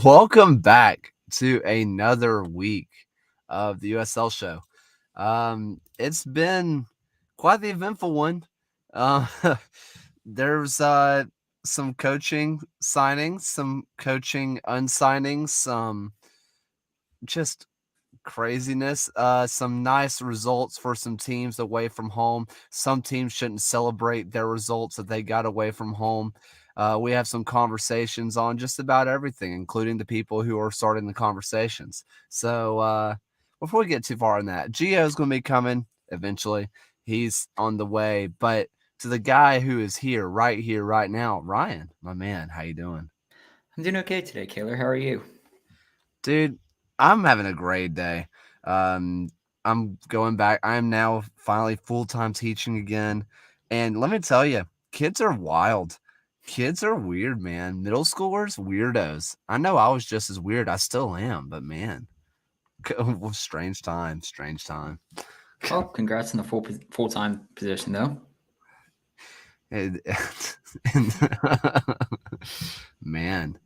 Welcome back to another week of the USL show. It's been quite the eventful one. Uh, there's some coaching signings, some coaching unsignings, some just craziness. Some nice results for some teams away from home. Some teams shouldn't celebrate their results that they got away from home. We have some conversations on just about everything, including the people who are starting the conversations. So before we get too far on that, Gio is going to be coming eventually. He's on the way, but to the guy who is here, right now, Ryan, my man, how you doing? I'm doing okay today, Kaylor. How are you? Dude, I'm having a great day. Um, I'm going back. I am now finally full-time teaching again. And let me tell you, kids are wild. Kids are weird, man. Middle schoolers, weirdos. I know I was just as weird. I still am, but man, strange time, strange time. Well, congrats on the full time position, though. And- man,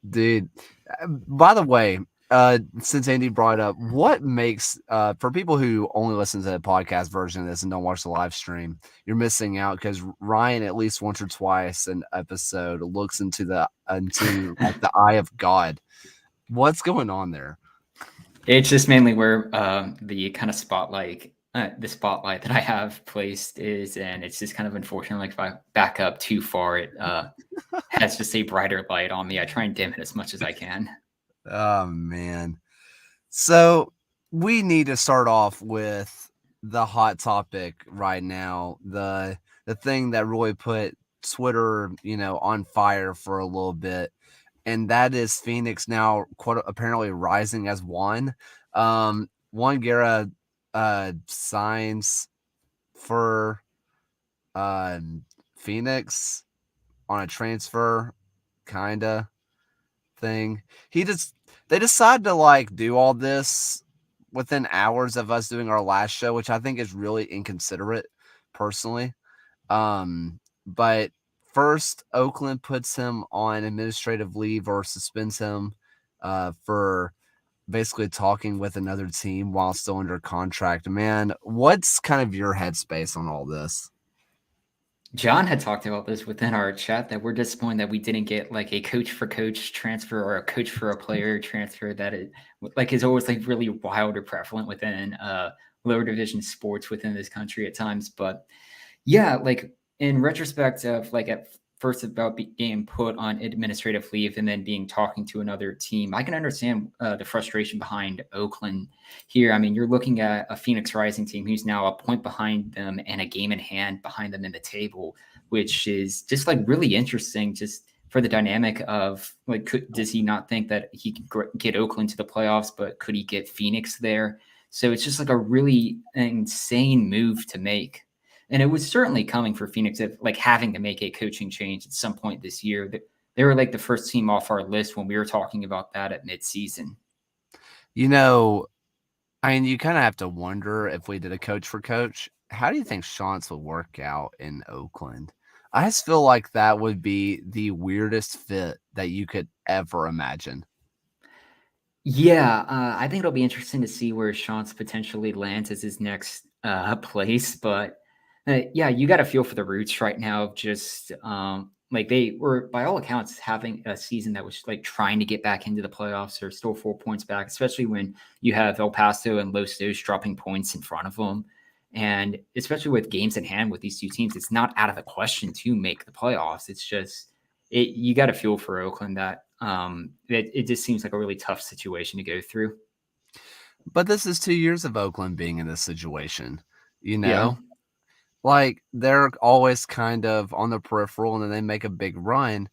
dude. By the way, since Andy brought up, what makes for people who only listen to the podcast version of this and don't watch the live stream, you're missing out because Ryan at least once or twice an episode looks into like the eye of God. What's going on there? It's just mainly where the kind of the spotlight that I have placed is, and it's just kind of unfortunate. Like if I back up too far, it has just a brighter light on me. I try and dim it as much as I can. Oh man. So we need to start off with the hot topic right now. The thing that really put Twitter, on fire for a little bit. And that is Phoenix now quote apparently rising as one. Juan Guerra signs for Phoenix on a transfer kinda thing. They decide to like do all this within hours of us doing our last show, which I think is really inconsiderate personally. But first Oakland puts him on administrative leave or suspends him for basically talking with another team while still under contract. Man, what's kind of your headspace on all this? John had talked about this within our chat that we're disappointed that we didn't get like a coach for coach transfer or a coach for a player transfer that is always like really wild or prevalent within lower division sports within this country at times. But yeah, like in retrospect of like at first about being put on administrative leave and then being talking to another team, I can understand the frustration behind Oakland here. I mean, you're looking at a Phoenix Rising team who's now a point behind them and a game in hand behind them in the table, which is just like really interesting. Just for the dynamic of like, does he not think that he could get Oakland to the playoffs, but could he get Phoenix there? So it's just like a really insane move to make. And it was certainly coming for Phoenix of like having to make a coaching change at some point this year. They were like the first team off our list when we were talking about that at midseason. You know, I mean, you kind of have to wonder if we did a coach for coach, how do you think Shantz would work out in Oakland? I just feel like that would be the weirdest fit that you could ever imagine. Yeah, I think it'll be interesting to see where Shantz potentially lands as his next place. But yeah, you got to feel for the Roots right now. Of just like they were, by all accounts, having a season that was like trying to get back into the playoffs. They're still 4 points back, especially when you have El Paso and Los Dos dropping points in front of them. And especially with games in hand with these two teams, it's not out of the question to make the playoffs. It's just you got to feel for Oakland that it just seems like a really tough situation to go through. But this is 2 years of Oakland being in this situation, you Yeah. know? Like, they're always kind of on the peripheral, and then they make a big run.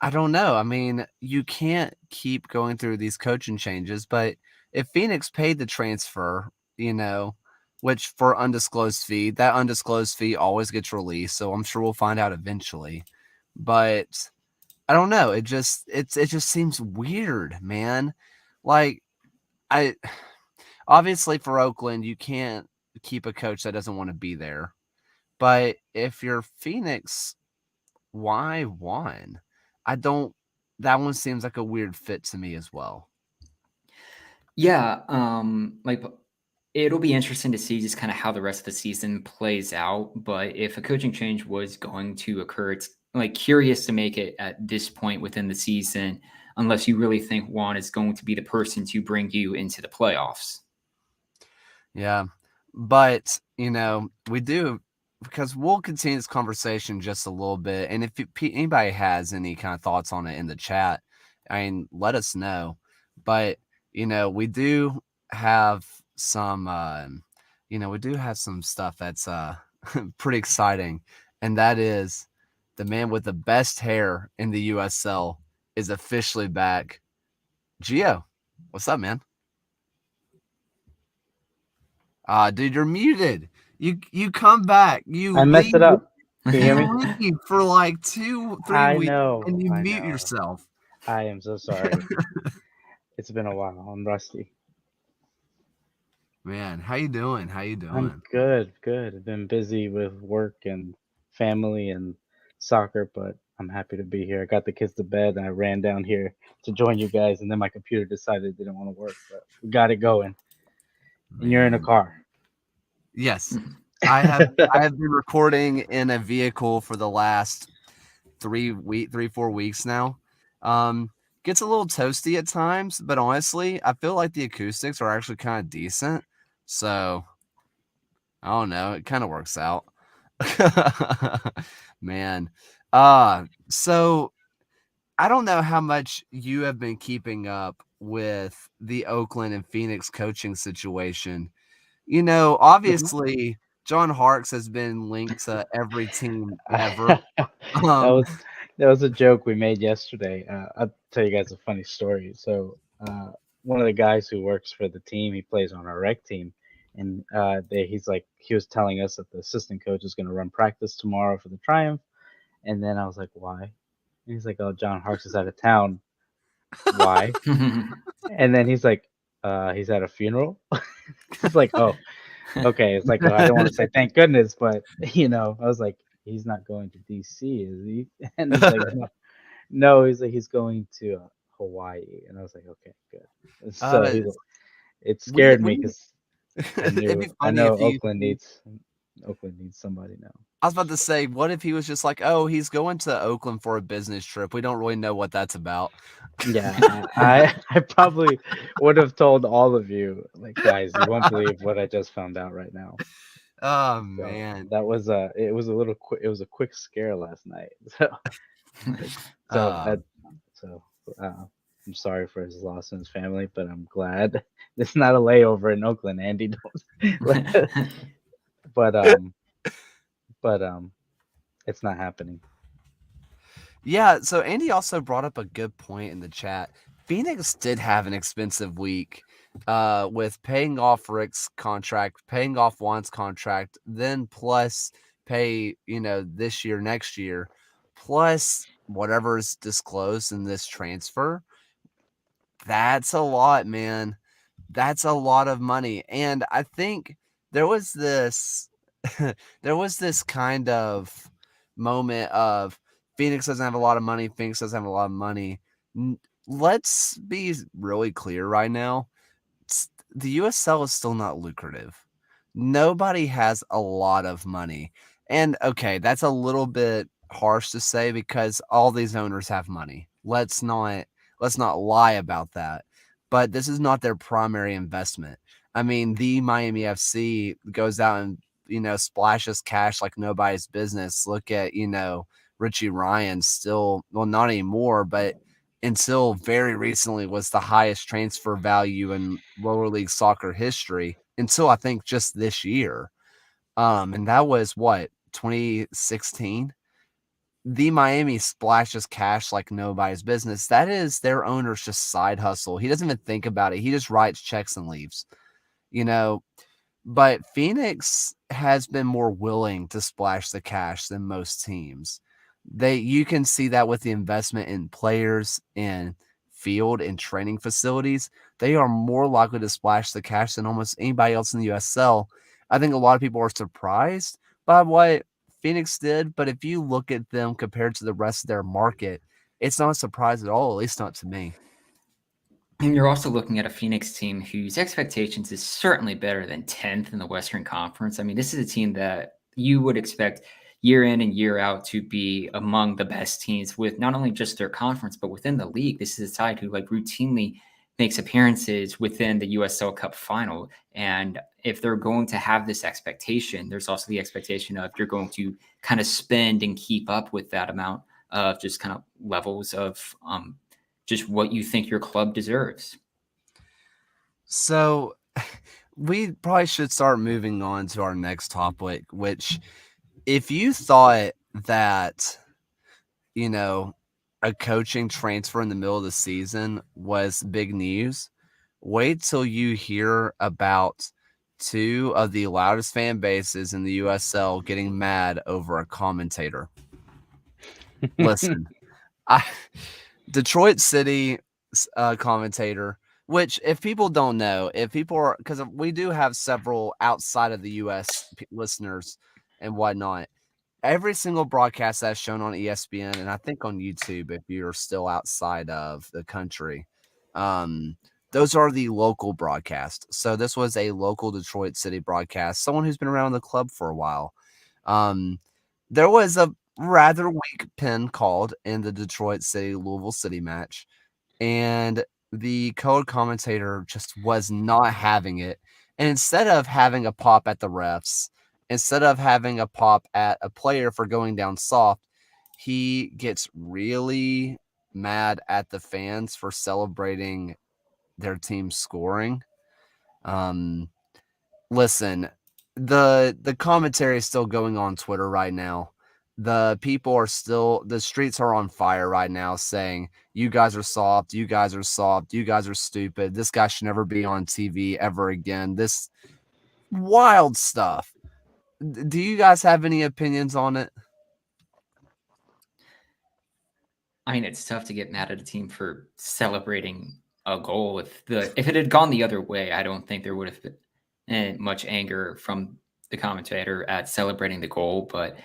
I don't know. I mean, you can't keep going through these coaching changes, but if Phoenix paid the transfer, which for undisclosed fee, that undisclosed fee always gets released, so I'm sure we'll find out eventually. But I don't know. It just seems weird, man. Like I obviously for Oakland, you can't keep a coach that doesn't want to be there. But if you're Phoenix, why one? I don't. that one seems like a weird fit to me as well. Yeah, like it'll be interesting to see just kind of how the rest of the season plays out. But if a coaching change was going to occur, it's like curious to make it at this point within the season, unless you really think Juan is going to be the person to bring you into the playoffs. Yeah. But, we do, because we'll continue this conversation just a little bit. And if anybody has any kind of thoughts on it in the chat, I mean, let us know. But, we do have some, we do have some stuff that's pretty exciting. And that is the man with the best hair in the USL is officially back. Gio, what's up, man? Dude, you're muted. You come back, I messed it up. Can you hear me? you leave for like 2-3 I weeks, know. and you I mute know. yourself. I am so sorry. It's been a while. I'm rusty. Man, how you doing? How you I'm doing? good. Good. I've been busy with work and family and soccer, but I'm happy to be here. I got the kids to bed and I ran down here to join you guys, and then my computer decided it didn't want to work, but we got it going. And you're in a Man, car. yes, I have been recording in a vehicle for the last 4 weeks now. Gets a little toasty at times, but honestly, I feel like the acoustics are actually kind of decent. So I don't know. It kind of works out. Man. So I don't know how much you have been keeping up with the Oakland and Phoenix coaching situation. Mhm. Obviously, John Harkes has been linked to every team ever. that Um, was that was a joke we made yesterday. I'll tell you guys a funny story. So one of the guys who works for the team, he plays on our rec team, and he was telling us that the assistant coach is going to run practice tomorrow for the Triumph, and then I was like, why? And he's like, oh, John Harkes is out of town. Why? And then he's like, he's at a funeral. It's like, oh, okay. It's like, oh, I don't want to say thank goodness, but I was like, he's not going to DC, is he? And he's like, no, no. He's like, he's going to Hawaii, and I was like, okay, good. So uh, it we scared me we because it'd be I funny know if he Oakland needs somebody now. I was about to say, what if he was just like, "Oh, he's going to Oakland for a business trip. We don't really know what that's about." Yeah, I probably would have told all of you, like, guys, you won't believe what I just found out right now. Oh, So man. that was it was a quick scare last night. So Uh, I, so I'm sorry for his loss and his family, but I'm glad it's not a layover in Oakland, Andy. Don't, but but it's not happening. yeah, so Andy also brought up a good point in the chat. Phoenix did have an expensive week, with paying off Rick's contract, paying off Juan's contract, then plus pay, this year, next year, plus whatever's disclosed in this transfer. That's a lot, man. That's a lot of money. And I think there was this there was this kind of moment of Phoenix doesn't have a lot of money. Phoenix doesn't have a lot of money. Let's be really clear right now. The USL is still not lucrative. Nobody has a lot of money. And okay, that's a little bit harsh to say because all these owners have money. Let's not lie about that. But this is not their primary investment. I mean, the Miami FC goes out and, splashes cash like nobody's business. Look at, Richie Ryan still, well, not anymore, but until very recently was the highest transfer value in lower league soccer history until I think just this year. And that was what, 2016? The Miami splashes cash like nobody's business. That is their owner's just side hustle. He doesn't even think about it. He just writes checks and leaves. You know, but Phoenix has been more willing to splash the cash than most teams. You can see that with the investment in players, in field and training facilities. They are more likely to splash the cash than almost anybody else in the USL. I think a lot of people are surprised by what Phoenix did, but if you look at them compared to the rest of their market, it's not a surprise at all, at least not to me. And you're also looking at a Phoenix team whose expectations is certainly better than 10th in the Western Conference. I mean, this is a team that you would expect year in and year out to be among the best teams with not only just their conference, but within the league. This is a side who like routinely makes appearances within the USL Cup final. And if they're going to have this expectation, there's also the expectation of you're going to kind of spend and keep up with that amount of just kind of levels of just what you think your club deserves. So we probably should start moving on to our next topic, which if you thought that, you know, a coaching transfer in the middle of the season was big news, wait till you hear about two of the loudest fan bases in the USL getting mad over a commentator. Listen, I Detroit City commentator, which if people don't know, if people are, because we do have several outside of the U.S. listeners and whatnot, every single broadcast that's shown on ESPN and I think on YouTube, if you're still outside of the country, those are the local broadcasts. So this was a local Detroit City broadcast, someone who's been around the club for a while. There was a rather weak pin called in the Detroit City Louisville City match, and the code commentator just was not having it. And instead of having a pop at the refs, instead of having a pop at a player for going down soft, he gets really mad at the fans for celebrating their team scoring. Listen, the commentary is still going on Twitter right now. The people are still, the streets are on fire right now saying, you guys are soft, you guys are soft, you guys are stupid. This guy should never be on TV ever again. This wild stuff. Do you guys have any opinions on it? I mean, it's tough to get mad at a team for celebrating a goal. If it had gone the other way, I don't think there would have been much anger from the commentator at celebrating the goal. But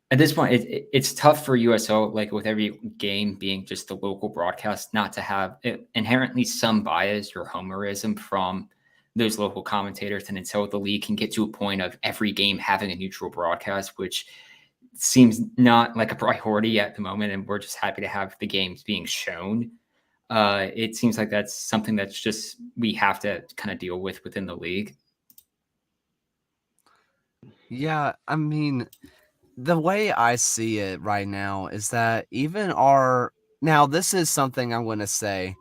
at this point, it's tough for USO, like with every game being just the local broadcast, not to have inherently some bias or homerism from those local commentators. And until the league can get to a point of every game having a neutral broadcast, which seems not like a priority at the moment, and we're just happy to have the games being shown. It seems like that's something that's just we have to kind of deal with within the league. Yeah, I mean, the way I see it right now is that even our now this is something I'm going to say,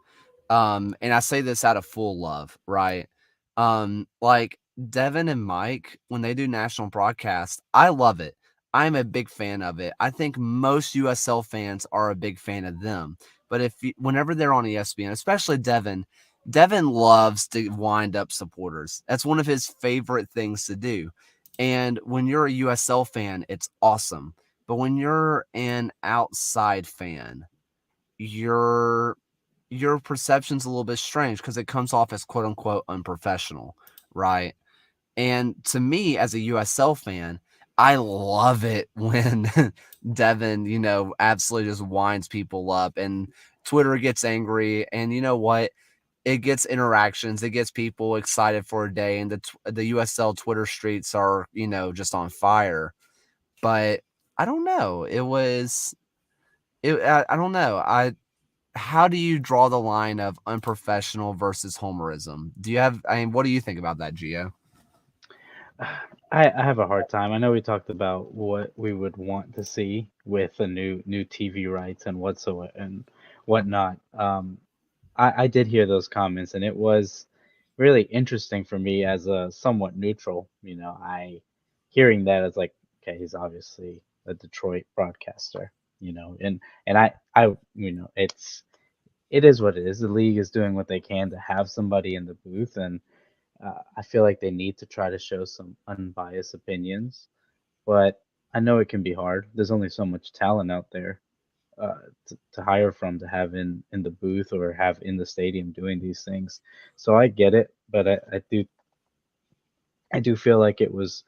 and I say this out of full love, right? Like Devin and Mike, when they do national broadcast, I love it. I'm a big fan of it. I think most USL fans are a big fan of them. But whenever they're on ESPN, especially Devin loves to wind up supporters. That's one of his favorite things to do. And when you're a USL fan, it's awesome. But when you're an outside fan, your perception's a little bit strange because it comes off as quote unquote unprofessional, right? And to me, as a USL fan, I love it when Devin, absolutely just winds people up and Twitter gets angry. And you know what? It gets interactions. It gets people excited for a day. And the USL Twitter streets are, just on fire. But I don't know. I don't know. How do you draw the line of unprofessional versus homerism? What do you think about that, Gio? I have a hard time. I know we talked about what we would want to see with the new TV rights and whatsoever and whatnot. I did hear those comments, and it was really interesting for me as a somewhat neutral. I hearing that as like, okay, he's obviously a Detroit broadcaster. And it is what it is. The league is doing what they can to have somebody in the booth, and I feel like they need to try to show some unbiased opinions. But I know it can be hard. There's only so much talent out there to hire from to have in the booth or have in the stadium doing these things. So I get it, but I do feel like it was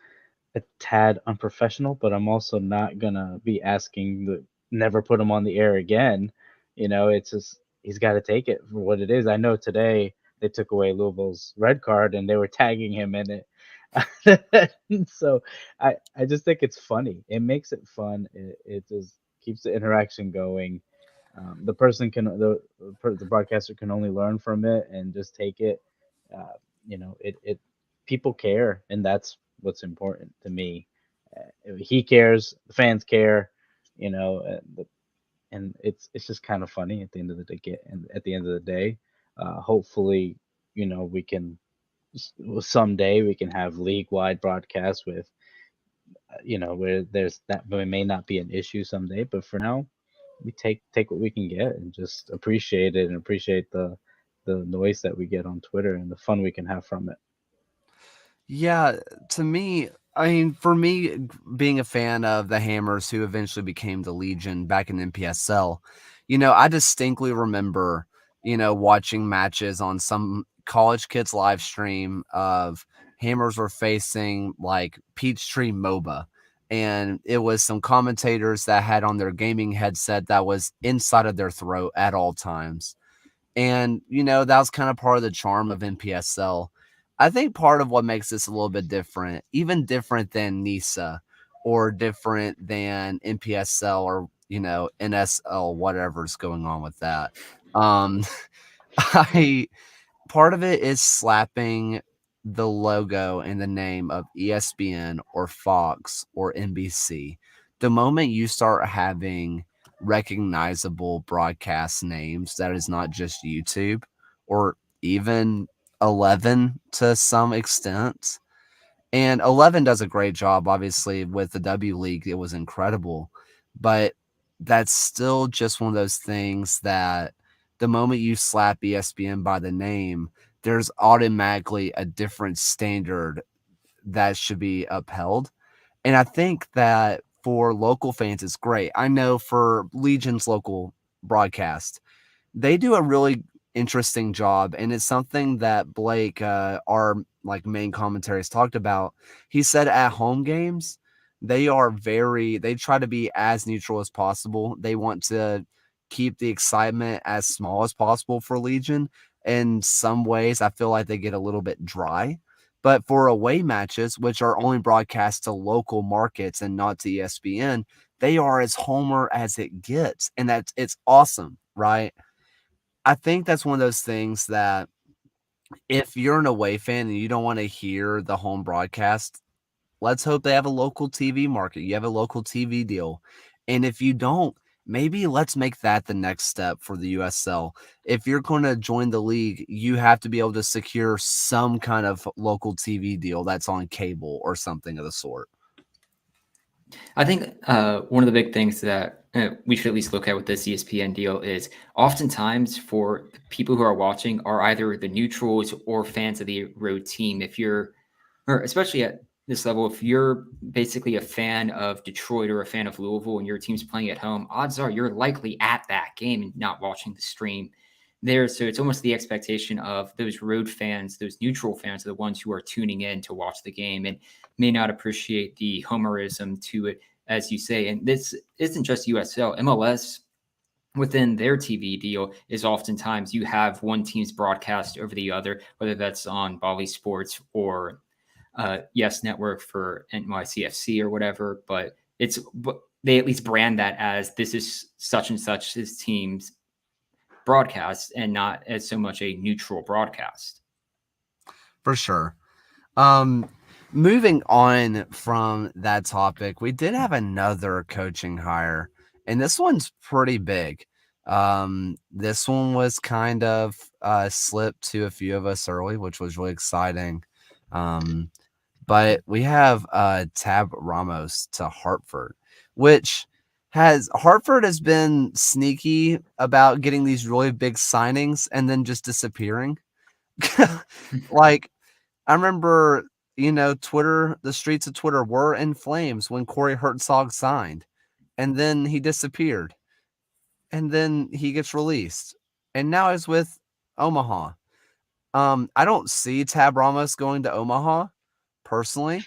a tad unprofessional. But I'm also not gonna be asking the never put them on the air again. It's just he's got to take it for what it is. I know today they took away Louisville's red card and they were tagging him in it. So I just think it's funny. It makes it fun. It just keeps the interaction going. The person can the broadcaster can only learn from it and just take it. It people care, and that's what's important to me. He cares, the fans care, you know, and it's just kind of funny at the end of the day. And at the end of the day, hopefully, we can someday we can have league wide broadcasts with, where there's that may not be an issue someday, but for now we take what we can get and just appreciate it and appreciate the noise that we get on Twitter and the fun we can have from it. Yeah, to me, I mean, for me, being a fan of the Hammers who eventually became the Legion back in NPSL, I distinctly remember, watching matches on some college kids live stream of Hammers were facing like Peachtree MOBA. And it was some commentators that had on their gaming headset that was inside of their throat at all times. And, that was kind of part of the charm of NPSL. I think part of what makes this a little bit different, even different than NISA or different than NPSL or, NSL, whatever's going on with that. Um, I part of it is slapping the logo and the name of ESPN or Fox or NBC. The moment you start having recognizable broadcast names that is not just YouTube or even 11 to some extent. And 11 does a great job, obviously, with the W League. It was incredible. But that's still just one of those things that the moment you slap ESPN by the name, there's automatically a different standard that should be upheld. And I think that for local fans, it's great. I know for Legion's local broadcast, they do a really interesting job, and it's something that Blake, our like main commentary, has talked about. He said at home games, they try to be as neutral as possible. They want to keep the excitement as small as possible for Legion. In some ways, I feel like they get a little bit dry. But for away matches, which are only broadcast to local markets and not to ESPN, they are as homer as it gets. And it's awesome, right? I think that's one of those things that if you're an away fan and you don't want to hear the home broadcast, let's hope they have a local TV market. You have a local TV deal. And if you don't, maybe let's make that the next step for the USL. If you're going to join the league, you have to be able to secure some kind of local TV deal that's on cable or something of the sort. I think one of the big things that we should at least look at with this ESPN deal is oftentimes for people who are watching are either the neutrals or fans of the road team. If you're, or especially at this level, if you're basically a fan of Detroit or a fan of Louisville and your team's playing at home, odds are you're likely at that game and not watching the stream there. So it's almost the expectation of those road fans, those neutral fans, are the ones who are tuning in to watch the game and may not appreciate the homerism to it, as you say. And this isn't just USL. MLS, within their TV deal, is oftentimes you have one team's broadcast over the other, whether that's on Bali Sports or Yes Network for NYCFC or whatever. But they at least brand that as this is such and such his team's broadcast and not as so much a neutral broadcast. For sure. Moving on from that topic, we did have another coaching hire, and this one's pretty big. This one was kind of slipped to a few of us early, which was really exciting. But we have Tab Ramos to Hartford, which Hartford has been sneaky about getting these really big signings and then just disappearing. Like, I remember, Twitter, the streets of Twitter were in flames when Corey Hertzog signed, and then he disappeared, and then he gets released, and now he's with Omaha. I don't see Tab Ramos going to Omaha personally.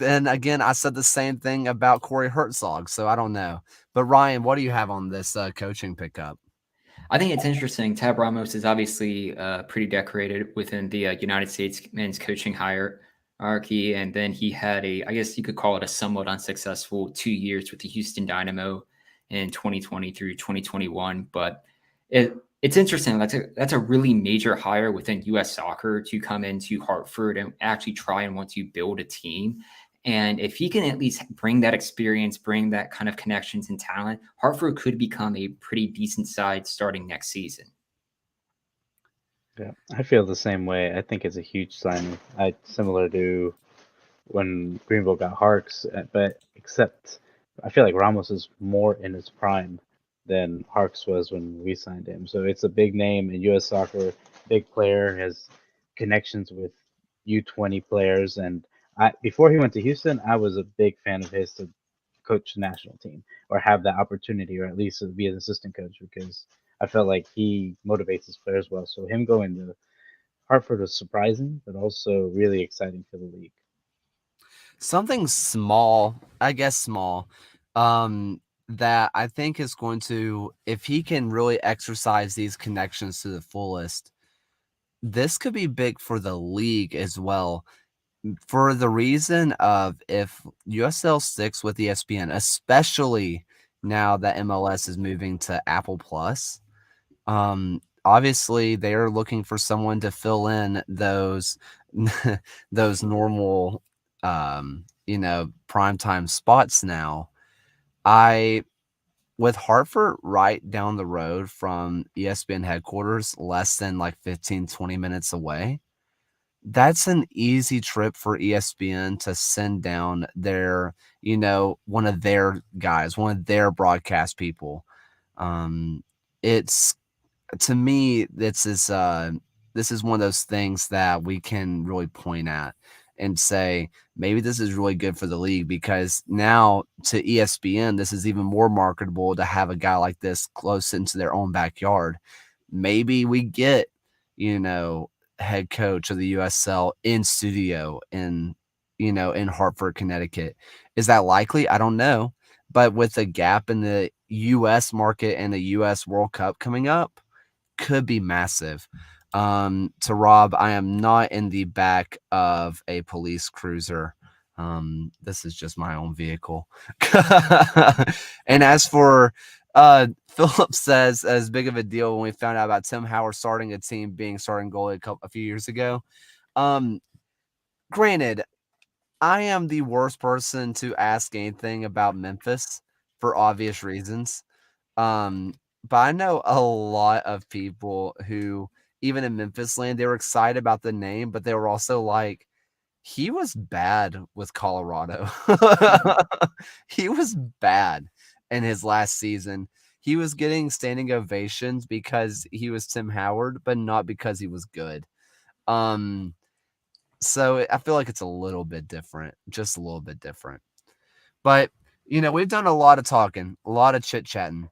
And again, I said the same thing about Corey Hertzog, so I don't know. But Ryan, what do you have on this coaching pickup? I think it's interesting. Tab Ramos is obviously pretty decorated within the United States men's coaching hierarchy, and then he had I guess you could call it a somewhat unsuccessful 2 years with the Houston Dynamo in 2020 through 2021. But it's interesting. That's a really major hire within U.S. soccer to come into Hartford and actually try and want to build a team. And if he can at least bring that experience, bring that kind of connections and talent, Hartford could become a pretty decent side starting next season. Yeah, I feel the same way. I think it's a huge signing. Similar to when Greenville got Harks, but except I feel like Ramos is more in his prime than Harks was when we signed him. So it's a big name in U.S. soccer, big player, has connections with U20 players, and before he went to Houston, I was a big fan of his to coach the national team or have that opportunity, or at least to be an assistant coach, because I felt like he motivates his players well. So him going to Hartford was surprising, but also really exciting for the league. Something small, I guess small, that I think is going to, if he can really exercise these connections to the fullest, this could be big for the league as well. For the reason of if USL sticks with ESPN, especially now that MLS is moving to Apple Plus, obviously they are looking for someone to fill in those those normal primetime spots now. I with Hartford right down the road from ESPN headquarters, less than like 15-20 minutes away, that's an easy trip for ESPN to send down their, one of their guys, one of their broadcast people. It's to me, this is one of those things that we can really point at and say maybe this is really good for the league, because now to ESPN this is even more marketable to have a guy like this close into their own backyard. Maybe we get, head coach of the USL in studio in Hartford, Connecticut. Is that likely? I don't know. But with a gap in the US market and the US World Cup coming up, could be massive. To Rob, I am not in the back of a police cruiser. This is just my own vehicle. And as for Philip says, as big of a deal when we found out about Tim Howard starting a team being starting goalie a few years ago. Granted, I am the worst person to ask anything about Memphis for obvious reasons. But I know a lot of people who, even in Memphis land, they were excited about the name, but they were also like, he was bad with Colorado. He was bad in his last season. He was getting standing ovations because he was Tim Howard, but not because he was good. So I feel like it's a little bit different, just a little bit different. But, we've done a lot of talking, a lot of chit-chatting,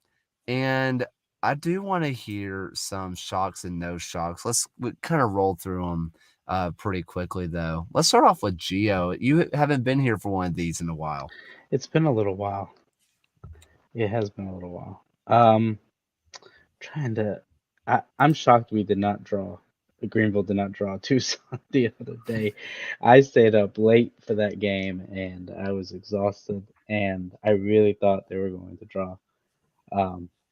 and I do want to hear some shocks and no shocks. Let's kind of roll through them pretty quickly, though. Let's start off with Gio. You haven't been here for one of these in a while. It's been a little while. It has been a little while. Trying to. I'm shocked we did not draw. Greenville did not draw Tucson the other day. I stayed up late for that game and I was exhausted, and I really thought they were going to draw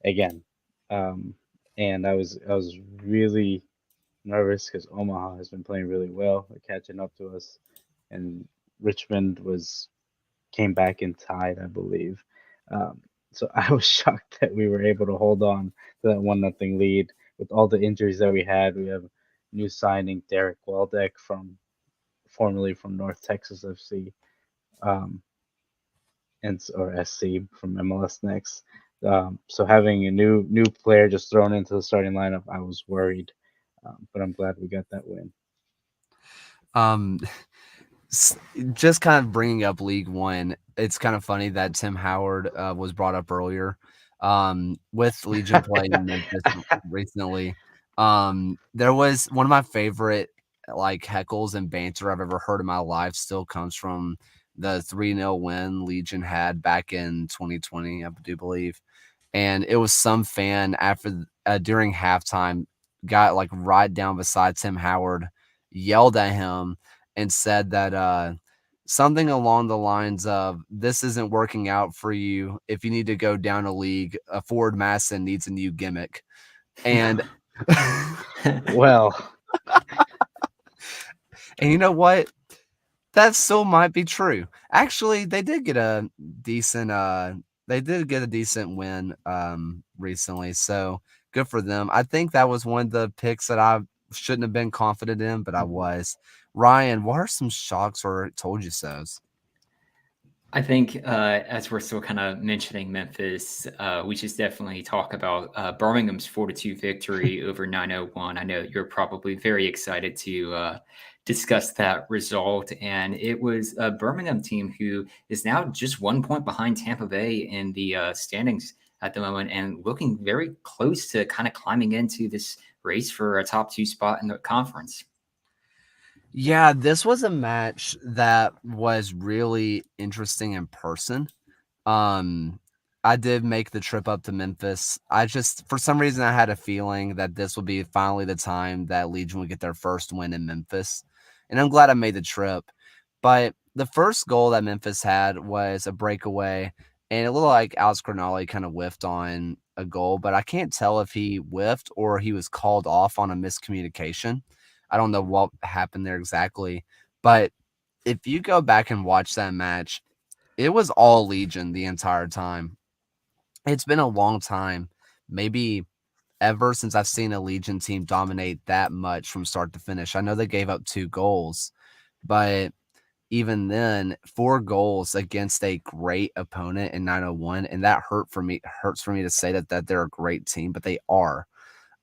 again. Um, and I was really nervous because Omaha has been playing really well. They're catching up to us, and Richmond came back and tied, I believe. Um, so I was shocked that we were able to hold on to that 1-0 lead with all the injuries that we had. We have new signing Derek Weldeck formerly from North Texas FC, um, or SC from MLS Next. So having a new player just thrown into the starting lineup, I was worried, but I'm glad we got that win. Just kind of bringing up League One, it's kind of funny that Tim Howard was brought up earlier with Legion playing in Memphis recently. There was one of my favorite like heckles and banter I've ever heard in my life still comes from the 3-0 win Legion had back in 2020, I do believe. And it was some fan after during halftime got like right down beside Tim Howard, yelled at him and said that something along the lines of, "This isn't working out for you. If you need to go down a league, Forward Masson needs a new gimmick." And Well, and you know what? That still might be true. Actually, they did get a decent win recently, so good for them. I think that was one of the picks that I shouldn't have been confident in, but I was. Ryan, what are some shocks or told you so's? I think as we're still kind of mentioning Memphis, we should definitely talk about Birmingham's 4-2 victory over 901. I know you're probably very excited to discuss that result. And it was a Birmingham team who is now just 1 point behind Tampa Bay in the standings at the moment and looking very close to kind of climbing into this race for a top 2 spot in the conference. Yeah, this was a match that was really interesting in person. I did make the trip up to Memphis. I just, for some reason, I had a feeling that this would be finally the time that Legion would get their first win in Memphis. And I'm glad I made the trip. But the first goal that Memphis had was a breakaway, and it looked like Alex Granali kind of whiffed on a goal, but I can't tell if he whiffed or he was called off on a miscommunication. I don't know what happened there exactly. But if you go back and watch that match, it was all Legion the entire time. It's been a long time, maybe ever since I've seen a Legion team dominate that much from start to finish. I know they gave up 2 goals, but even then, 4 goals against a great opponent in 901, and that hurts for me to say that they're a great team, but they are.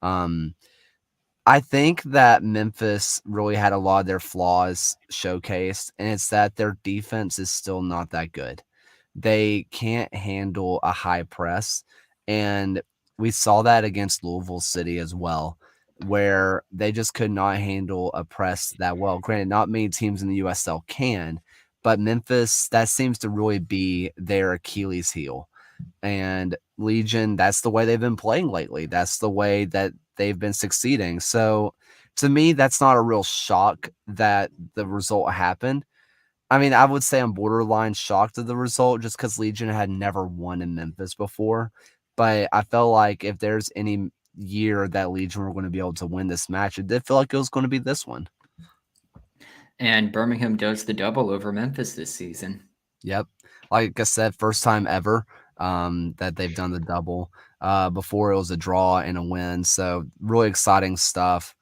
Um, I think that Memphis really had a lot of their flaws showcased, and it's that their defense is still not that good. They can't handle a high press, and we saw that against Louisville City as well, where they just could not handle a press that well. Granted, not many teams in the USL can, but Memphis, that seems to really be their Achilles heel. And Legion, that's the way they've been playing lately. That's the way that they've been succeeding. So to me, that's not a real shock that the result happened. I mean, I would say I'm borderline shocked at the result just because Legion had never won in Memphis before. But I felt like if there's any year that Legion were going to be able to win this match, it did feel like it was going to be this one. And Birmingham does the double over Memphis this season. Yep. Like I said, first time ever that they've done the double. Before it was a draw and a win. So really exciting stuff.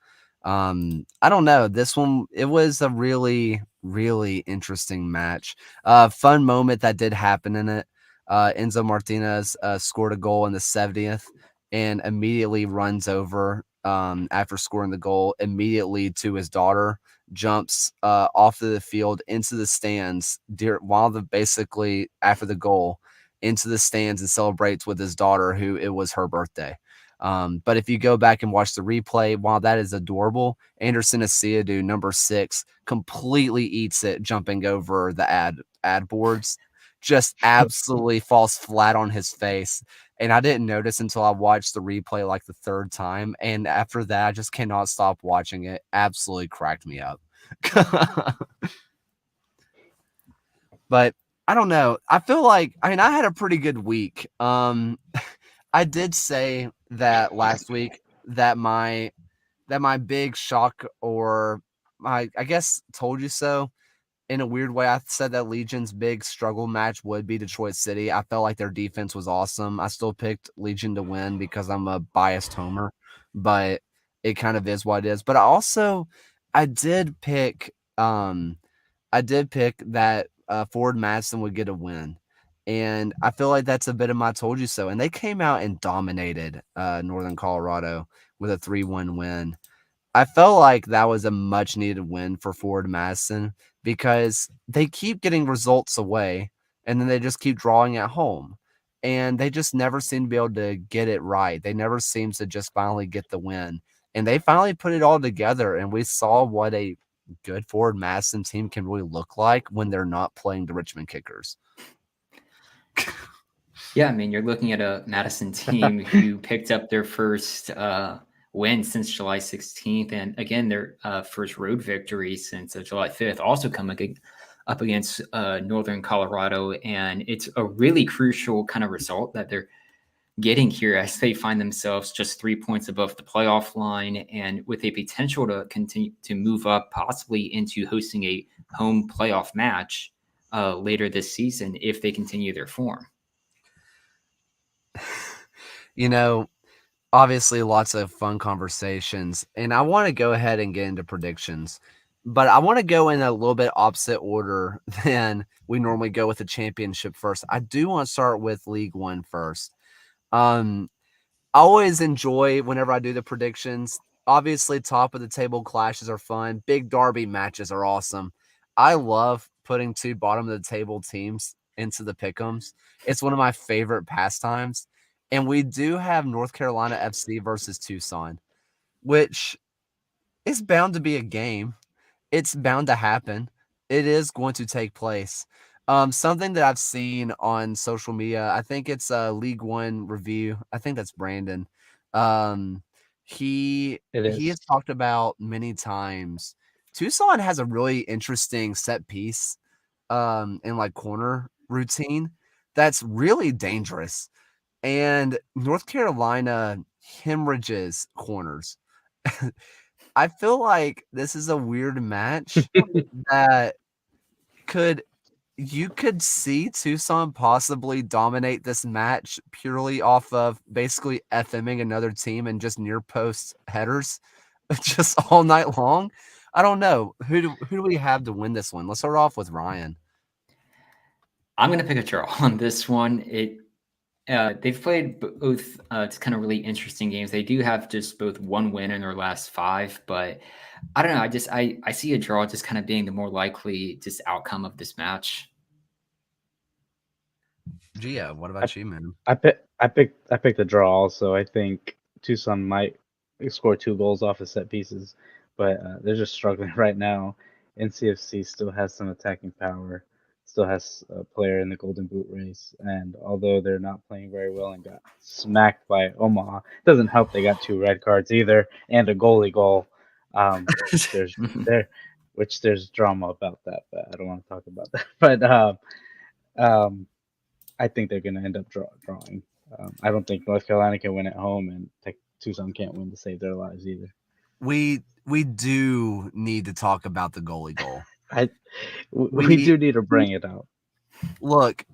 I don't know. This one, it was a really, really interesting match. Fun moment that did happen in it. Enzo Martinez scored a goal in the 70th and immediately runs over after scoring the goal immediately to his daughter, jumps off of the field into the stands basically after the goal into the stands and celebrates with his daughter, who it was her birthday. But if you go back and watch the replay, while that is adorable, Anderson Asiadu, number 6, completely eats it jumping over the ad boards, just absolutely falls flat on his face. And I didn't notice until I watched the replay like the 3rd time. And after that, I just cannot stop watching it. Absolutely cracked me up. But I don't know. I feel like, I had a pretty good week. I did say that last week that my big shock, or I guess told you so in a weird way. I said that Legion's big struggle match would be Detroit City. I felt like their defense was awesome. I still picked Legion to win because I'm a biased homer, but it kind of is what it is. But I did pick that Ford Madsen would get a win. And I feel like that's a bit of my told you so. And they came out and dominated Northern Colorado with a 3-1 win. I felt like that was a much needed win for Ford Madison because they keep getting results away and then they just keep drawing at home. And they just never seem to be able to get it right. They never seem to just finally get the win. And they finally put it all together. And we saw what a good Forward Madison team can really look like when they're not playing the Richmond Kickers. Yeah, I mean, you're looking at a Madison team who picked up their first win since July 16th, and again, their first road victory since July 5th, also coming up against Northern Colorado, and it's a really crucial kind of result that they're getting here as they find themselves just 3 points above the playoff line and with a potential to continue to move up possibly into hosting a home playoff match later this season if they continue their form. You know, obviously lots of fun conversations, and I want to go ahead and get into predictions, but I want to go in a little bit opposite order than we normally go with the championship first. I do want to start with League One first. I always enjoy whenever I do the predictions. Obviously, top of the table clashes are fun. Big derby matches are awesome. I love putting two bottom of the table teams into the pick'ems. It's one of my favorite pastimes. And we do have North Carolina FC versus Tucson, which is bound to be a game. It's bound to happen. It is going to take place. Something that I've seen on social media, I think it's a League One review. I think that's Brandon. Um, he has talked about many times. Tucson has a really interesting set piece, and like corner routine that's really dangerous. And North Carolina hemorrhages corners. I feel like this is a weird match that could you could see Tucson possibly dominate this match purely off of basically FMing another team and just near post headers just all night long. I don't know. Who do we have to win this one? Let's start off with Ryan. I'm going to pick a draw on this one. They've played both it's kind of really interesting games. They do have just both one win in their last 5, but I don't know. I see a draw just kind of being the more likely just outcome of this match. Gia, what about you, man? I picked the draw also. I think Tucson might score 2 goals off of set pieces, but they're just struggling right now. NCFC still has some attacking power, still has a player in the Golden Boot race, and although they're not playing very well and got smacked by Omaha, doesn't help they got 2 red cards either and a goalie goal. There's there, which there's drama about that, but I don't want to talk about that. But um, I think they're going to end up drawing. I don't think North Carolina can win at home, and Tucson can't win to save their lives either. We do need to talk about the goalie goal. We do need to bring it out. Look,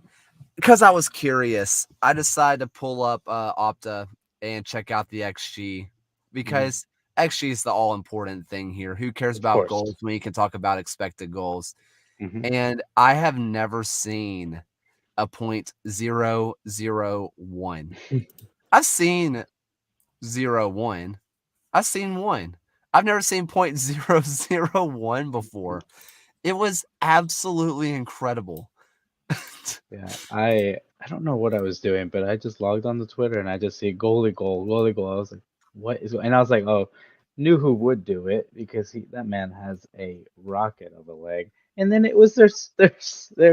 because I was curious, I decided to pull up Opta and check out the XG because XG is the all important thing here. Who cares about goals when you can talk about expected goals? And I have never seen a .001. I've seen 0.1. I've seen 1. I've never seen .001 before. It was absolutely incredible. Yeah, I don't know what I was doing, but I just logged on to Twitter and I just see goalie goal, goalie goal. I was like, what is? And I was like, oh, knew who would do it because that man has a rocket of a leg. And then it was their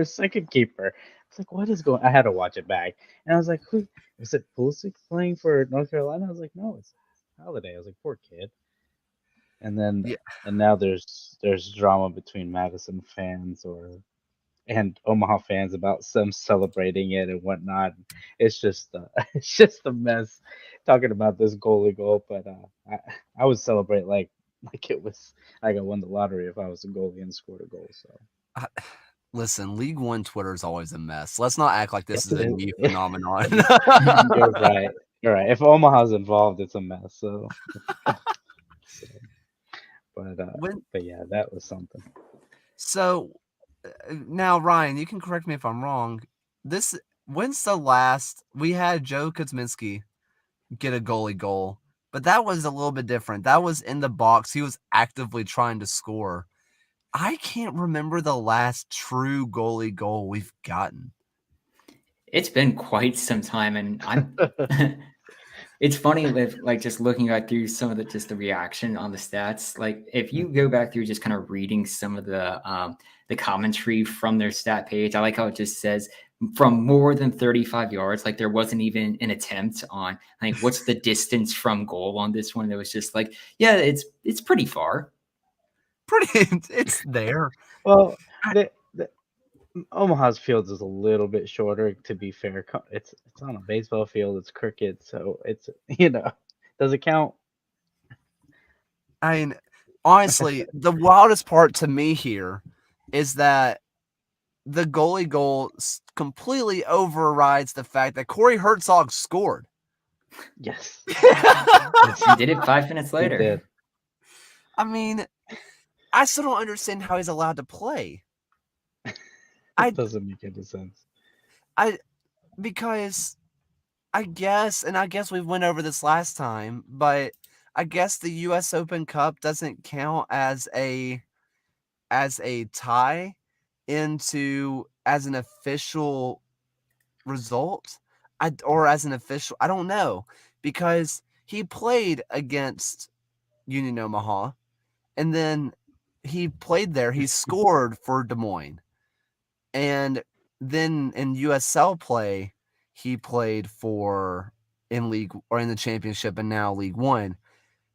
second keeper. I was like, what is going? I had to watch it back, and I was like, who is it? Pulisic playing for North Carolina? I was like, no, it's Holiday. I was like, poor kid. And then and now there's drama between Madison fans and Omaha fans about some celebrating it and whatnot. It's just it's just a mess talking about this goalie goal. But I would celebrate like it was like I won the lottery if I was a goalie and scored a goal. So listen, League One Twitter is always a mess. Let's not act like this is a new phenomenon. You're right. You're right. If Omaha's involved, it's a mess. So but yeah, that was something. So now, Ryan, you can correct me if I'm wrong. When's the last we had Joe Kuzminski get a goalie goal? But that was a little bit different. That was in the box. He was actively trying to score. I can't remember the last true goalie goal we've gotten. It's been quite some time, and I'm It's funny with like just looking back through some of the reaction on the stats. Like if you go Mhm. back through just kind of reading some of the commentary from their stat page, I like how it just says from more than 35 yards. Like there wasn't even an attempt on like what's the distance from goal on this one. It was just like, yeah, it's pretty far. It's there. Well, I, the Omaha's fields is a little bit shorter. To be fair, it's on a baseball field. It's cricket, so it's does it count? I mean, honestly, the wildest part to me here is that the goalie goal completely overrides the fact that Corey Herzog scored. Yes, He yes, did it 5 minutes he later. did. I mean, I still don't understand how he's allowed to play. It I doesn't make any sense. I because I guess we went over this last time, but I guess the US Open Cup doesn't count as a tie into as an official result. Or as an official, I don't know, because he played against Union Omaha and then he played there. He scored for Des Moines. And then in USL play, he played for in league or in the championship and now League One.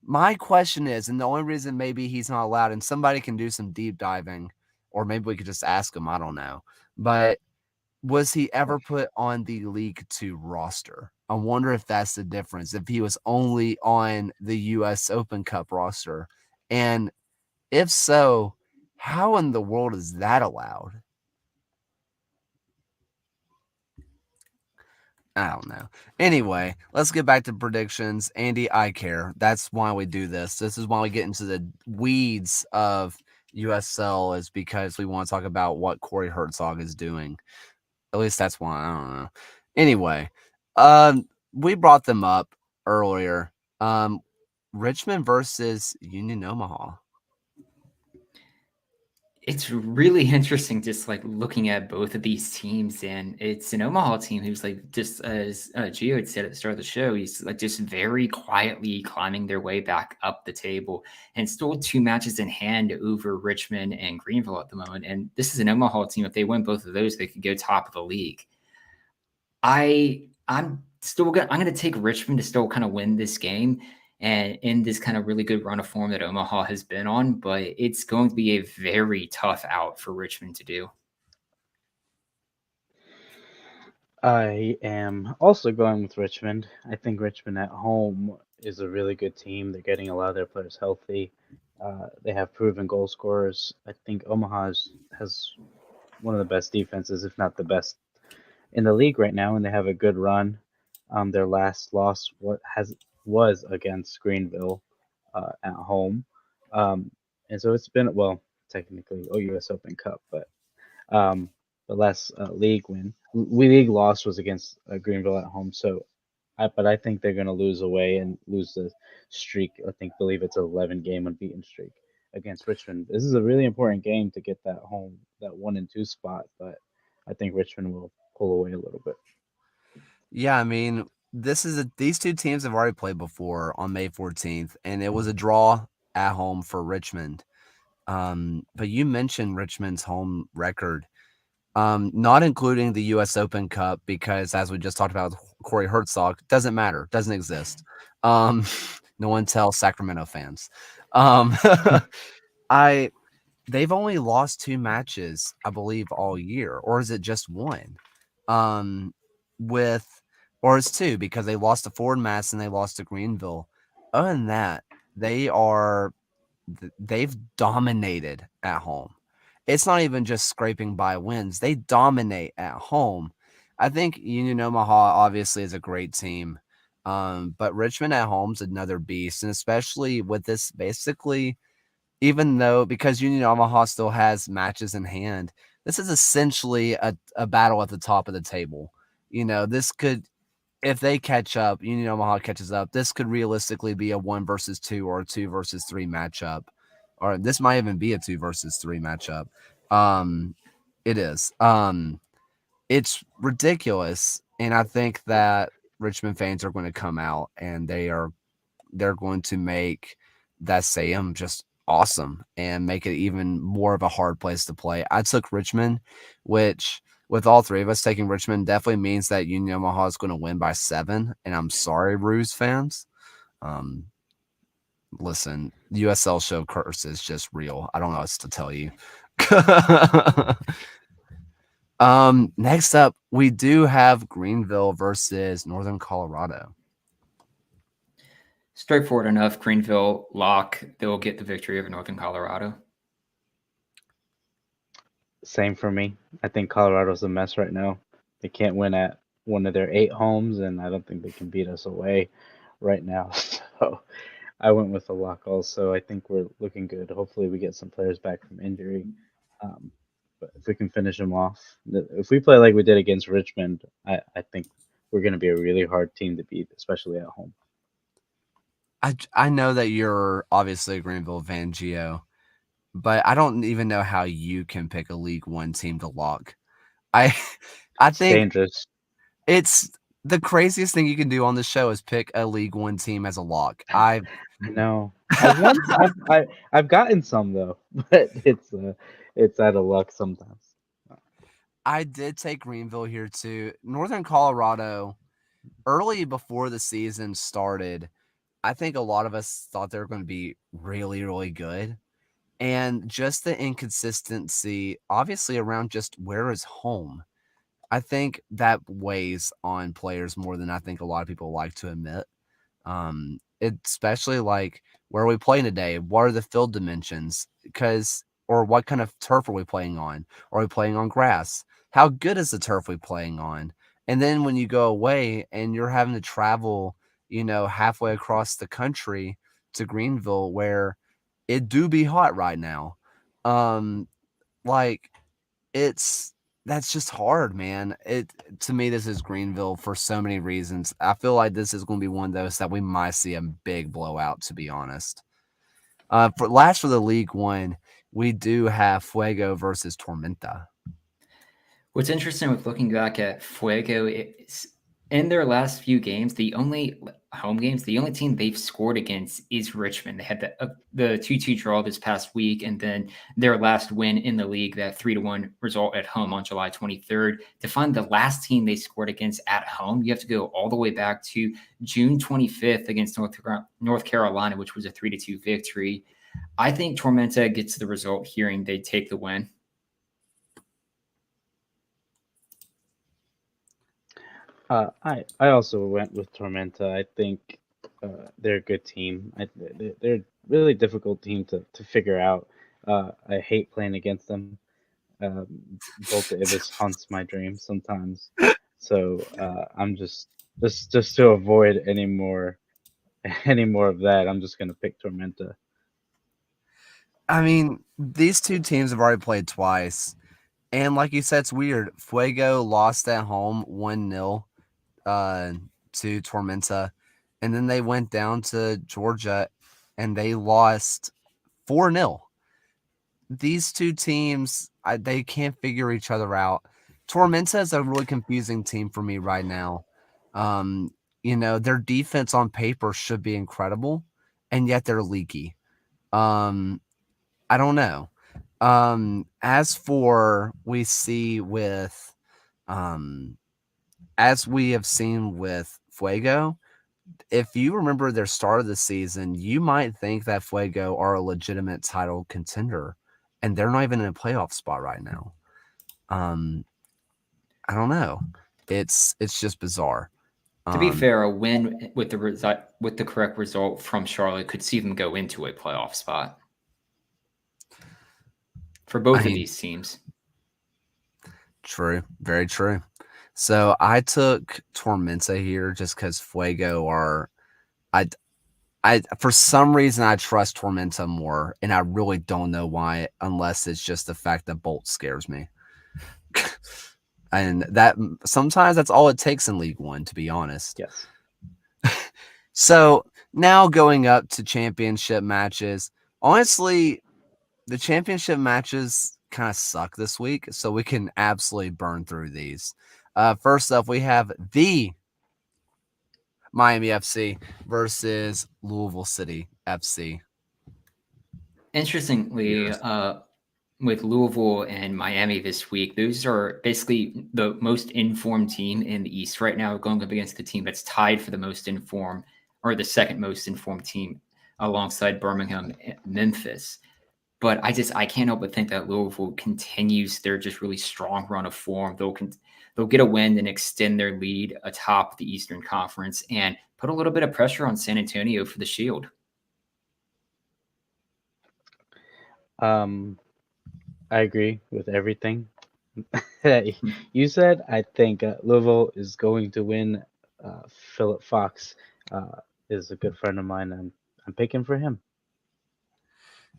My question is, and the only reason maybe he's not allowed, and somebody can do some deep diving, or maybe we could just ask him, I don't know. But was he ever put on the League Two roster? I wonder if that's the difference. If he was only on the US Open Cup roster. And if so, how in the world is that allowed? I don't know. Anyway, let's get back to predictions. Andy, I care. That's why we do this. This is why we get into the weeds of USL, is because we want to talk about what Corey Herzog is doing. At least that's why. I don't know. Anyway, we brought them up earlier. Richmond versus Union Omaha. It's really interesting just like looking at both of these teams, and it's an Omaha team who's like just as Gio had said at the start of the show, he's like just very quietly climbing their way back up the table and still 2 matches in hand over Richmond and Greenville at the moment. And this is an Omaha team. If they win both of those, they could go top of the league. I'm gonna take Richmond to still kind of win this game and in this kind of really good run of form that Omaha has been on, but it's going to be a very tough out for Richmond to do. I am also going with Richmond. I think Richmond at home is a really good team. They're getting a lot of their players healthy. They have proven goal scorers. I think has one of the best defenses, if not the best, in the league right now, and they have a good run. Their last loss was against Greenville at home, um, and so it's been well technically US Open Cup, but um, the last league loss was against Greenville at home. So, but I think they're going to lose away and lose the streak. Believe it's an 11-game unbeaten streak against Richmond. This is a really important game to get that 1 and 2 spot. But I think Richmond will pull away a little bit. Yeah, I mean, these two teams have already played before on May 14th, and it was a draw at home for Richmond. But you mentioned Richmond's home record, not including the U.S. Open Cup, because as we just talked about with Corey Herzog, doesn't matter, doesn't exist. Um, no one tells Sacramento fans. Um, I they've only lost 2 matches, I believe, all year, or is it just one? Um, with or it's two because they lost to Ford Mass and they lost to Greenville. Other than that, they are they've dominated at home. It's not even just scraping by wins. They dominate at home. I think Union Omaha obviously is a great team. But Richmond at home's another beast, and especially with this basically, even though because Union Omaha still has matches in hand, this is essentially a battle at the top of the table. This could, if they catch up, Union Omaha catches up, this could realistically be a 1 versus 2 or a 2 versus 3 matchup. Or this might even be a 2 versus 3 matchup. Um, it is. It's ridiculous. And I think that Richmond fans are going to come out and they're going to make that stadium just awesome and make it even more of a hard place to play. I took Richmond, which with all three of us taking Richmond definitely means that Union Omaha is going to win by 7. And I'm sorry, Ruse fans. Um, Listen, USL show curse is just real. I don't know what else to tell you. Next up, we do have Greenville versus Northern Colorado. Straightforward enough. Greenville lock. They'll get the victory over Northern Colorado. Same for me. I think Colorado's a mess right now. They can't win at one of their 8 homes, and I don't think they can beat us away right now. So I went with a lock also. I think we're looking good. Hopefully, we get some players back from injury. Um, but if we can finish them off, if we play like we did against Richmond, I think we're going to be a really hard team to beat, especially at home. I know that you're obviously a Greenville fan, Gio, but I don't even know how you can pick a League One team to lock. I It's think dangerous. it's the craziest thing you can do on the show is pick a League One team as a lock. I know. I've gotten some though, but it's out of luck sometimes. I did take Greenville here too. Northern Colorado, early before the season started, I think a lot of us thought they were going to be really, really good. And just the inconsistency, obviously, around just where is home. I think that weighs on players more than I think a lot of people like to admit. Especially like where are we playing today? What are the field dimensions? Or what kind of turf are we playing on? Are we playing on grass? How good is the turf we playing on? And then when you go away and you're having to travel, halfway across the country to Greenville, where it do be hot right now. Like that's just hard, man. To me, this is Greenville for so many reasons. I feel like this is going to be one of those that we might see a big blowout, to be honest. For the League One, we do have Fuego versus Tormenta. What's interesting with looking back at Fuego is in their last few games, the only home games, the only team they've scored against is Richmond. They had the 2-2 draw this past week, and then their last win in the league, that 3-1 result at home on July 23rd. To find the last team they scored against at home, you have to go all the way back to June 25th against North Carolina, which was a 3-2 victory. I think Tormenta gets the result here and they take the win. I also went with Tormenta. I think they're a good team. They're a really difficult team to figure out. I hate playing against them. Volta Ibis haunts my dreams sometimes. So I'm just to avoid any more of that, I'm just gonna pick Tormenta. I mean, these two teams have already played twice. And like you said, it's weird. Fuego lost at home 1-0 to Tormenta. And then they went down to Georgia and they lost 4-0. These two teams, they can't figure each other out. Tormenta is a really confusing team for me right now. Their defense on paper should be incredible, and yet they're leaky. I don't know. As we have seen with Fuego, if you remember their start of the season, you might think that Fuego are a legitimate title contender, and they're not even in a playoff spot right now. I don't know. It's just bizarre. To be fair, a win with the correct result from Charlotte could see them go into a playoff spot for both of these teams. True, very true. So I took Tormenta here just because Fuego are. I for some reason I trust Tormenta more, and I really don't know why, unless it's just the fact that Bolt scares me. And that sometimes that's all it takes in League One, to be honest. Yes. So now going up to championship matches. Honestly, the championship matches kind of suck this week, so we can absolutely burn through these. First up, we have the Miami FC versus Louisville City FC. Interestingly, with Louisville and Miami this week, those are basically the most informed team in the East right now, going up against the team that's tied for the most informed, or the second most informed team alongside Birmingham and Memphis. But I can't help but think that Louisville continues their just really strong run of form. They'll get a win and extend their lead atop the Eastern Conference and put a little bit of pressure on San Antonio for the Shield. I agree with everything you said. I think Louisville is going to win. Philip Fox is a good friend of mine. I'm picking for him.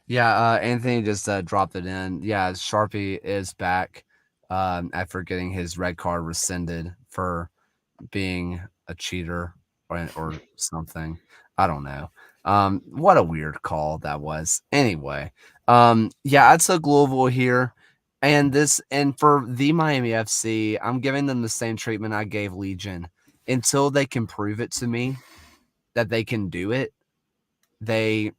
Yeah, Anthony just dropped it in. Yeah, Sharpie is back after getting his red card rescinded for being a cheater or something. I don't know. What a weird call that was. Anyway, yeah, I took Louisville here, and for the Miami FC, I'm giving them the same treatment I gave Legion until they can prove it to me that they can do it. They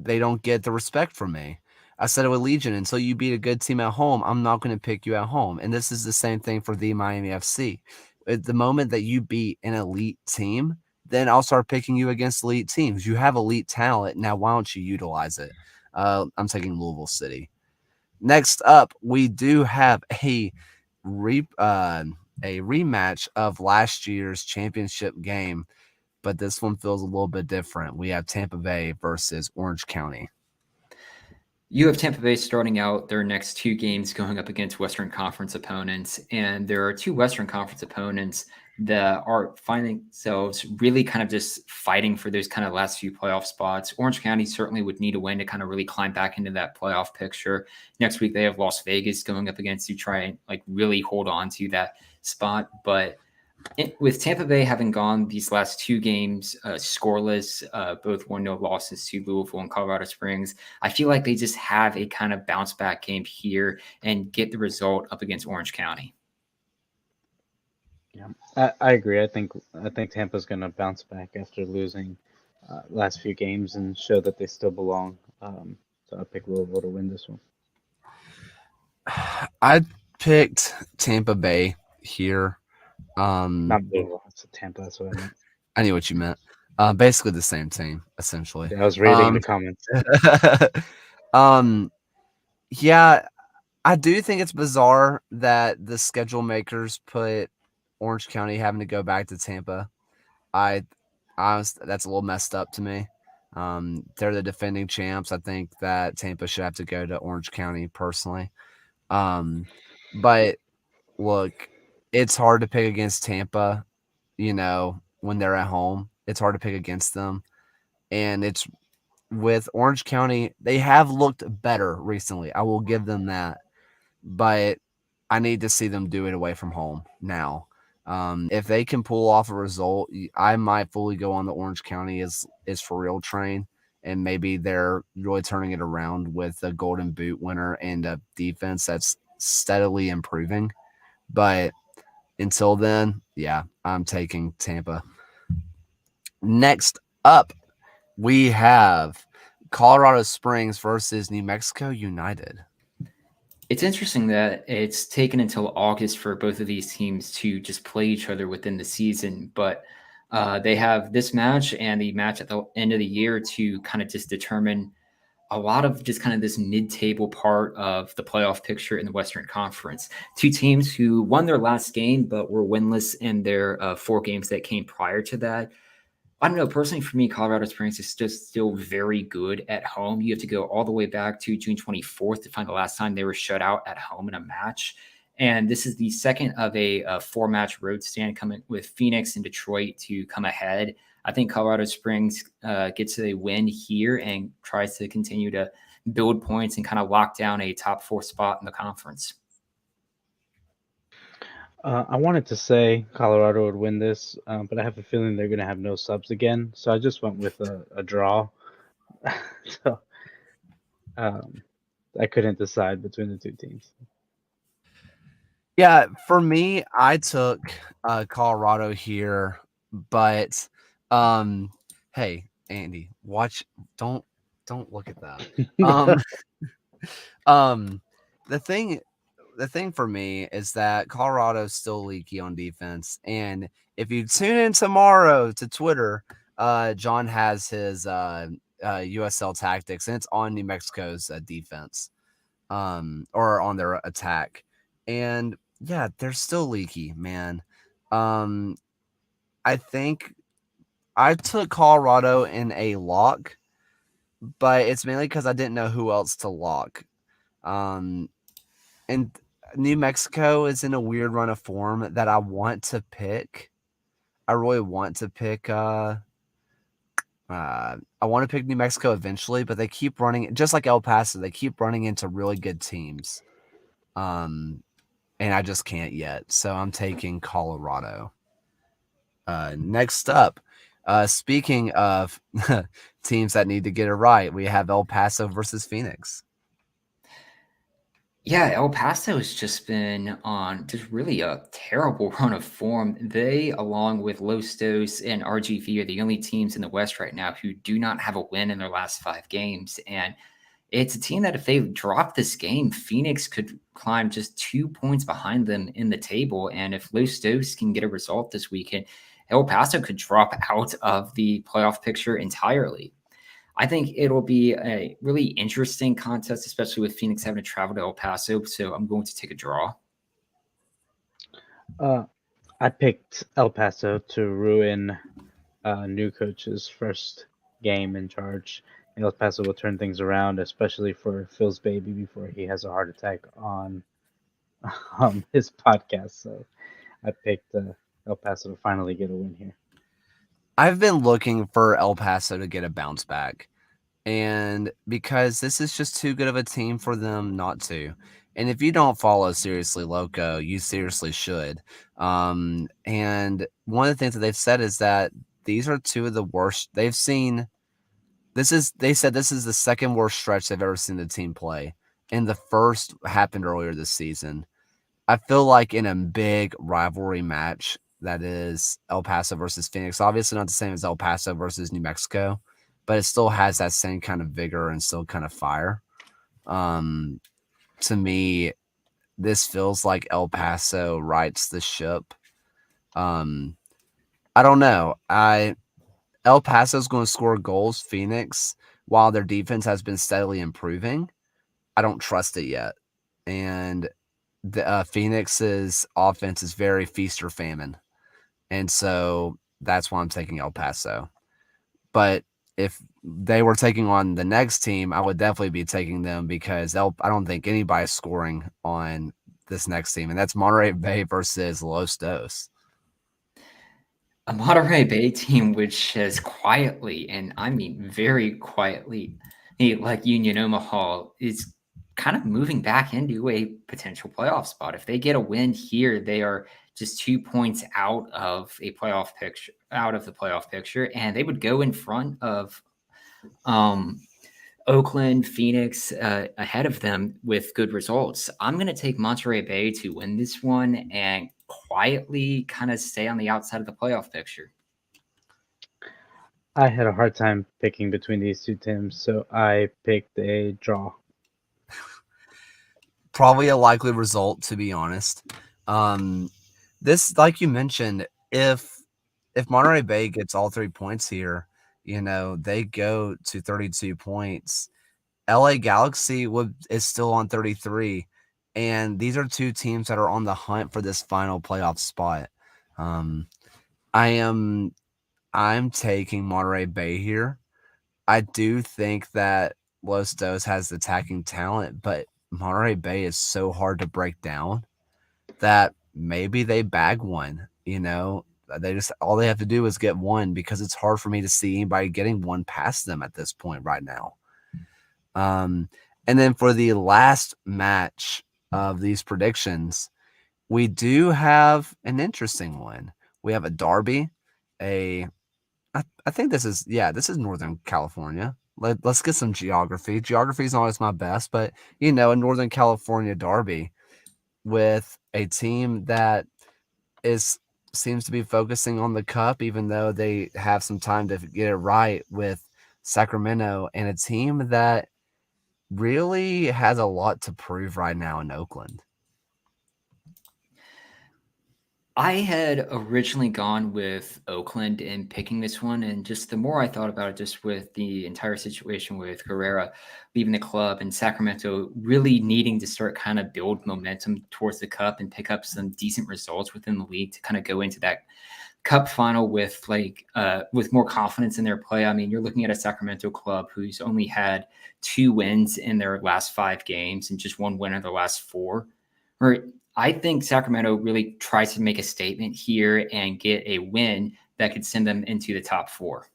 don't get the respect from me. I said it with Legion. Until you beat a good team at home, I'm not going to pick you at home. And this is the same thing for the Miami FC. At the moment that you beat an elite team, then I'll start picking you against elite teams. You have elite talent. Now, why don't you utilize it? I'm taking Louisville City. Next up, we do have a rematch of last year's championship game, but this one feels a little bit different. We have Tampa Bay versus Orange County. You have Tampa Bay starting out their next two games going up against Western Conference opponents, and there are two Western Conference opponents that are finding themselves really kind of just fighting for those kind of last few playoff spots. Orange County certainly would need a win to kind of really climb back into that playoff picture. Next week they have Las Vegas going up against to try and like really hold on to that spot, but with Tampa Bay having gone these last two games scoreless, both 1-0 losses to Louisville and Colorado Springs, I feel like they just have a kind of bounce back game here and get the result up against Orange County. Yeah, I agree. I think Tampa's going to bounce back after losing last few games and show that they still belong. So I pick Louisville to win this one. I picked Tampa Bay here. Not Louisville, it's Tampa. That's what I meant. I knew what you meant. Basically the same team, essentially. Yeah, I was reading the comments. Yeah, I do think it's bizarre that the schedule makers put Orange County having to go back to Tampa. That's a little messed up to me. They're the defending champs. I think that Tampa should have to go to Orange County personally. But look, it's hard to pick against Tampa, when they're at home. It's hard to pick against them. And it's with Orange County, they have looked better recently. I will give them that. But I need to see them do it away from home now. If they can pull off a result, I might fully go on the Orange County is for real train, and maybe they're really turning it around with a Golden Boot winner and a defense that's steadily improving. But until then, yeah, I'm taking Tampa. Next up, we have Colorado Springs versus New Mexico United. It's interesting that it's taken until August for both of these teams to just play each other within the season, but they have this match and the match at the end of the year to kind of just determine a lot of just kind of this mid-table part of the playoff picture in the Western Conference. Two teams who won their last game but were winless in their 4 games that came prior to that. I don't know. Personally, for me, Colorado Springs is just still very good at home. You have to go all the way back to June 24th to find the last time they were shut out at home in a match. And this is the second of a 4-match road stand coming with Phoenix and Detroit to come ahead. I think Colorado Springs gets a win here and tries to continue to build points and kind of lock down a top 4 spot in the conference. I wanted to say Colorado would win this, but I have a feeling they're going to have no subs again. So I just went with a draw. So I couldn't decide between the two teams. Yeah, for me, I took Colorado here, but Um, hey, Andy, watch. Don't don't look at that. Um, um, the thing the thing for me is that Colorado's still leaky on defense, and if you tune in tomorrow to Twitter, John has his USL tactics, and it's on New Mexico's defense, or on their attack, and yeah, they're still leaky, man. Um, I think I took Colorado in a lock, but it's mainly because I didn't know who else to lock. Um, and New Mexico is in a weird run of form that I want to pick. I really want to pick. I want to pick New Mexico eventually, but they keep running just like El Paso. They keep running into really good teams, and I just can't yet. So I'm taking Colorado. Next up, speaking of teams that need to get it right, we have El Paso versus Phoenix. Yeah, El Paso has just been on just really a terrible run of form. They, along with Los Dos and RGV, are the only teams in the West right now who do not have a win in their last 5 games. And it's a team that if they drop this game, Phoenix could climb just 2 points behind them in the table. And if Los Dos can get a result this weekend, El Paso could drop out of the playoff picture entirely. I think it'll be a really interesting contest, especially with Phoenix having to travel to El Paso. So I'm going to take a draw. Uh, I picked El Paso to ruin new coach's first game in charge. El Paso will turn things around, especially for Phil's baby before he has a heart attack on his podcast. So I picked El Paso to finally get a win here. I've been looking for El Paso to get a bounce back, and because this is just too good of a team for them not to. And if you don't follow Seriously Loco, you seriously should. And one of the things that they've said is that these are two of the worst they've seen. They said this is the second worst stretch they've ever seen the team play, and the first happened earlier this season. I feel like in a big rivalry match that is El Paso versus Phoenix, obviously not the same as El Paso versus New Mexico, but it still has that same kind of vigor and still kind of fire. To me, this feels like El Paso rights the ship. I don't know. El Paso's going to score goals. Phoenix, while their defense has been steadily improving, I don't trust it yet. And the Phoenix's offense is very feast or famine, and so that's why I'm taking El Paso. But if they were taking on the next team, I would definitely be taking them because I don't think anybody's scoring on this next team, and that's Monterey Bay versus Los Dos. A Monterey Bay team which has quietly, and I mean very quietly, like Union Omaha, is kind of moving back into a potential playoff spot. If they get a win here, they are just 2 points out of a playoff picture, out of the playoff picture, and they would go in front of Oakland, Phoenix ahead of them with good results. I'm going to take Monterey Bay to win this one and quietly kind of stay on the outside of the playoff picture. I had a hard time picking between these two teams, so I picked a draw. Probably a likely result, to be honest. This, like you mentioned, if Monterey Bay gets all 3 points here, they go to 32 points. LA Galaxy is still on 33, and these are two teams that are on the hunt for this final playoff spot. I'm taking Monterey Bay here. I do think that Los Dos has attacking talent, but Monterey Bay is so hard to break down that maybe they bag one. They just all they have to do is get one because it's hard for me to see anybody getting one past them at this point right now. And then for the last match of these predictions, we do have an interesting one. We have a derby. I think this is Northern California. Let's get some geography. Geography is not always my best, but a Northern California derby with a team that is seems to be focusing on the cup, even though they have some time to get it right with Sacramento and a team that really has a lot to prove right now in Oakland. I had originally gone with Oakland in picking this one, and just the more I thought about it, just with the entire situation with Herrera leaving the club and Sacramento really needing to start kind of build momentum towards the cup and pick up some decent results within the league to kind of go into that cup final with with more confidence in their play. I mean, you're looking at a Sacramento club who's only had 2 wins in their last 5 games and just 1 win in their last 4. Or I think Sacramento really tries to make a statement here and get a win that could send them into the top 4.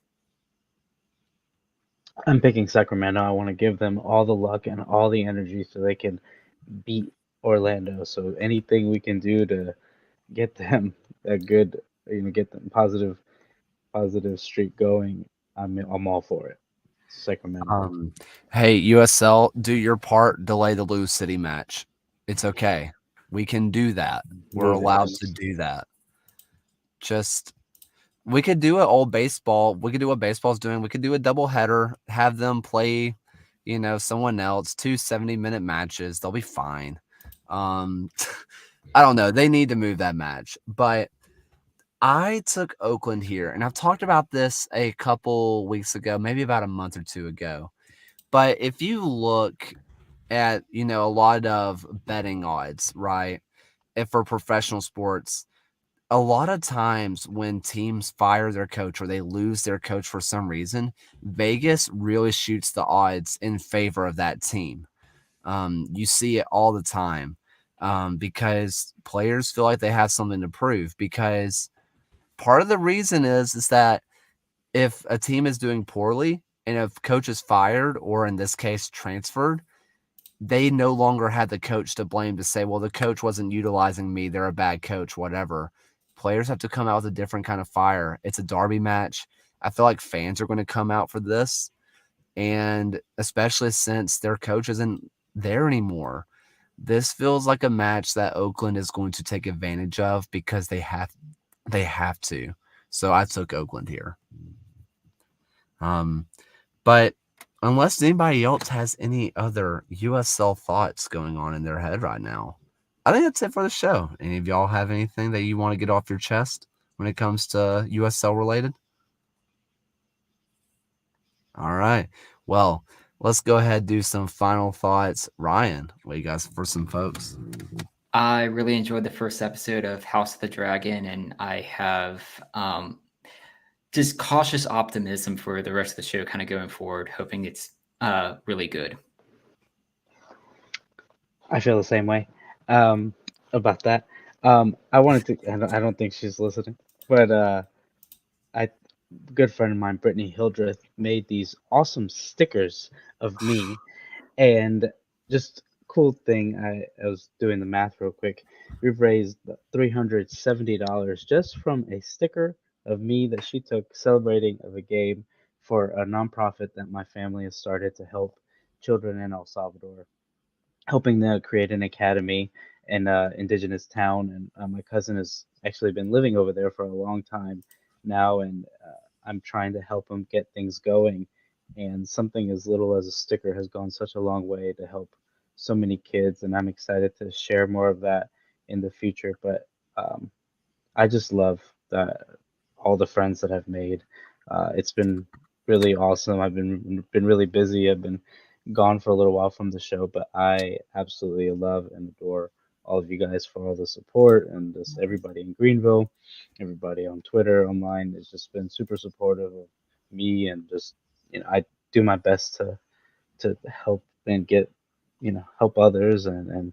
I'm picking Sacramento. I want to give them all the luck and all the energy so they can beat Orlando. So anything we can do to get them a good, get them positive streak going, I'm all for it. Sacramento. Hey, USL, do your part, delay the Lose City match. It's okay. We can do that. We're allowed to do that. Just, we could do an old baseball. We could do what baseball's doing. We could do a double header, have them play, someone else, 2 70-minute matches. They'll be fine. I don't know. They need to move that match. But I took Oakland here, and I've talked about this a couple weeks ago, maybe about a month or 2 ago. But if you look at, a lot of betting odds, right? If for professional sports, a lot of times when teams fire their coach or they lose their coach for some reason, Vegas really shoots the odds in favor of that team. You see it all the time because players feel like they have something to prove. Because part of the reason is that if a team is doing poorly and if coach is fired or in this case transferred, they no longer had the coach to blame to say, well, the coach wasn't utilizing me. They're a bad coach, whatever. Players have to come out with a different kind of fire. It's a derby match. I feel like fans are going to come out for this. And especially since their coach isn't there anymore, this feels like a match that Oakland is going to take advantage of because they have to. So I took Oakland here. But unless anybody else has any other USL thoughts going on in their head right now, I think that's it for the show. Any of y'all have anything that you want to get off your chest when it comes to USL related? All right. Well, let's go ahead and do some final thoughts. Ryan, what you guys for some folks? I really enjoyed the first episode of House of the Dragon, and I have just cautious optimism for the rest of the show kind of going forward, hoping it's really good. I feel the same way about that. I wanted to. I don't think she's listening, but a good friend of mine, Brittany Hildreth, made these awesome stickers of me, and just cool thing. I was doing the math real quick. We've raised $370 just from a sticker of me that she took celebrating of a game for a nonprofit that my family has started to help children in El Salvador, helping to create an academy in indigenous town. And my cousin has actually been living over there for a long time now, and I'm trying to help him get things going. And something as little as a sticker has gone such a long way to help so many kids, and I'm excited to share more of that in the future. But I just love that all the friends that I've made. It's been really awesome. I've been really busy. I've been gone for a little while from the show, but I absolutely love and adore all of you guys for all the support, and just everybody in Greenville, everybody on Twitter, online has just been super supportive of me, and just I do my best to help and get help others, and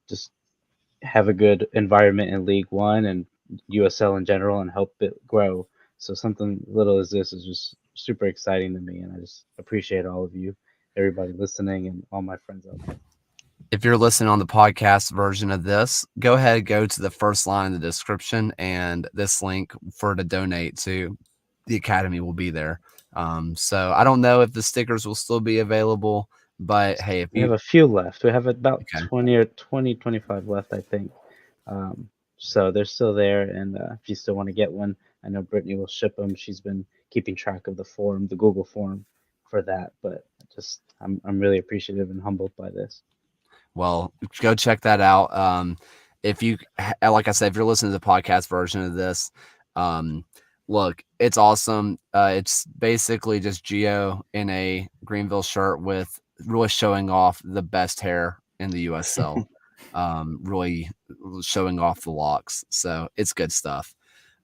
just have a good environment in League One and USL in general, and help it grow. So something little as this is just super exciting to me, and I just appreciate all of you, everybody listening, and all my friends out there. If you're listening on the podcast version of this, go ahead, go to the first line in the description, and this link for to donate to the Academy will be there. So I don't know if the stickers will still be available, but hey, if We you have a few left. We have about okay. 20 or 25 left, I think. So they're still there, and if you still want to get one, I know Brittany will ship them. She's been keeping track of the form, the Google form for that. But just I'm really appreciative and humbled by this. Well, go check that out. If you, like I said, if you're listening to the podcast version of this, look, it's awesome. It's basically just Gio in a Greenville shirt with really showing off the best hair in the USL. Really showing off the locks. So it's good stuff.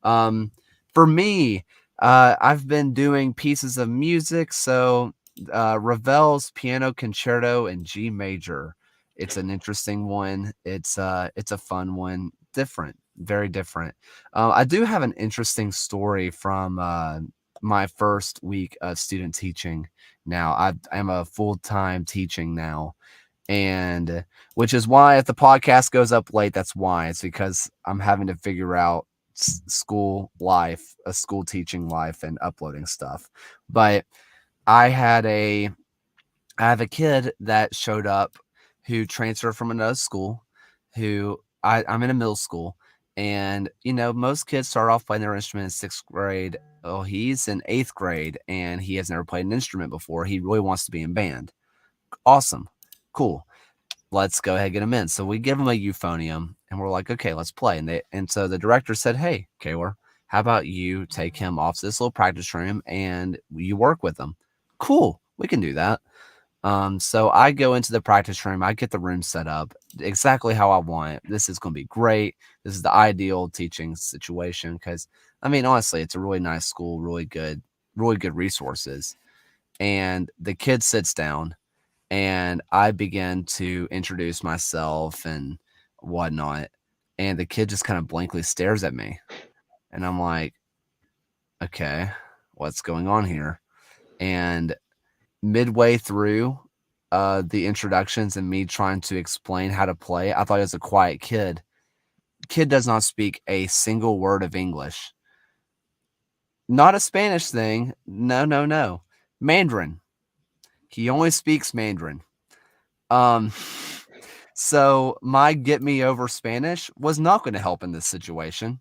For me, I've been doing pieces of music. So Ravel's Piano Concerto in G major. It's an interesting one. It's a fun one, different, very different. I do have an interesting story from my first week of student teaching. Now I'm a full-time teaching now, and which is why if the podcast goes up late, that's why. It's because I'm having to figure out school life, a school teaching life, and uploading stuff. But I have a kid that showed up who transferred from another school, who I'm in a middle school. And, most kids start off playing their instrument in 6th grade. Oh, he's in 8th grade and he has never played an instrument before. He really wants to be in band. Awesome. Cool. Let's go ahead and get him in. So we give him a euphonium and we're like, okay, let's play. And so the director said, hey, Kaylor, how about you take him off to this little practice room and you work with him? Cool. We can do that. So I go into the practice room. I get the room set up exactly how I want it. This is going to be great. This is the ideal teaching situation because, honestly, it's a really nice school, really good resources. And the kid sits down and I begin to introduce myself and whatnot. And the kid just kind of blankly stares at me. And I'm like, okay, what's going on here? And midway through the introductions and me trying to explain how to play, I thought he was a quiet kid. Kid does not speak a single word of English. Not a Spanish thing. No. Mandarin. He only speaks Mandarin. So my get me over Spanish was not going to help in this situation.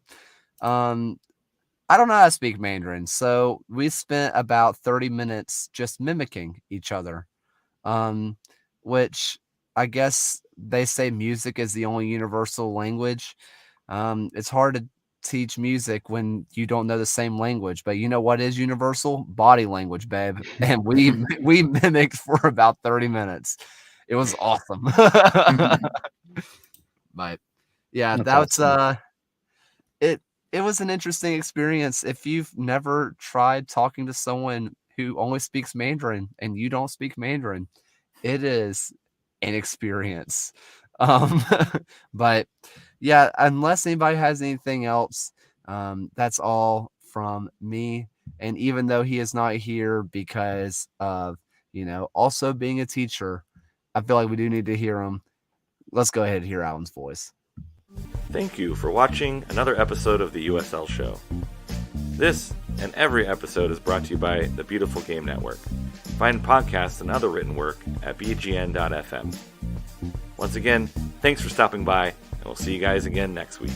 I don't know how to speak Mandarin, so we spent about 30 minutes just mimicking each other, which I guess they say music is the only universal language. It's hard to teach music when you don't know the same language, but you know what is universal? Body language, babe. And we mimicked for about 30 minutes. It was awesome. But yeah, that's awesome. It was an interesting experience. If you've never tried talking to someone who only speaks Mandarin and you don't speak Mandarin, it is an experience. But yeah, unless anybody has anything else, that's all from me. And even though he is not here because of, also being a teacher, I feel like we do need to hear him. Let's go ahead and hear Alan's voice. Thank you for watching another episode of the USL Show. This and every episode is brought to you by the Beautiful Game Network. Find podcasts and other written work at bgn.fm. Once again, thanks for stopping by, and we'll see you guys again next week.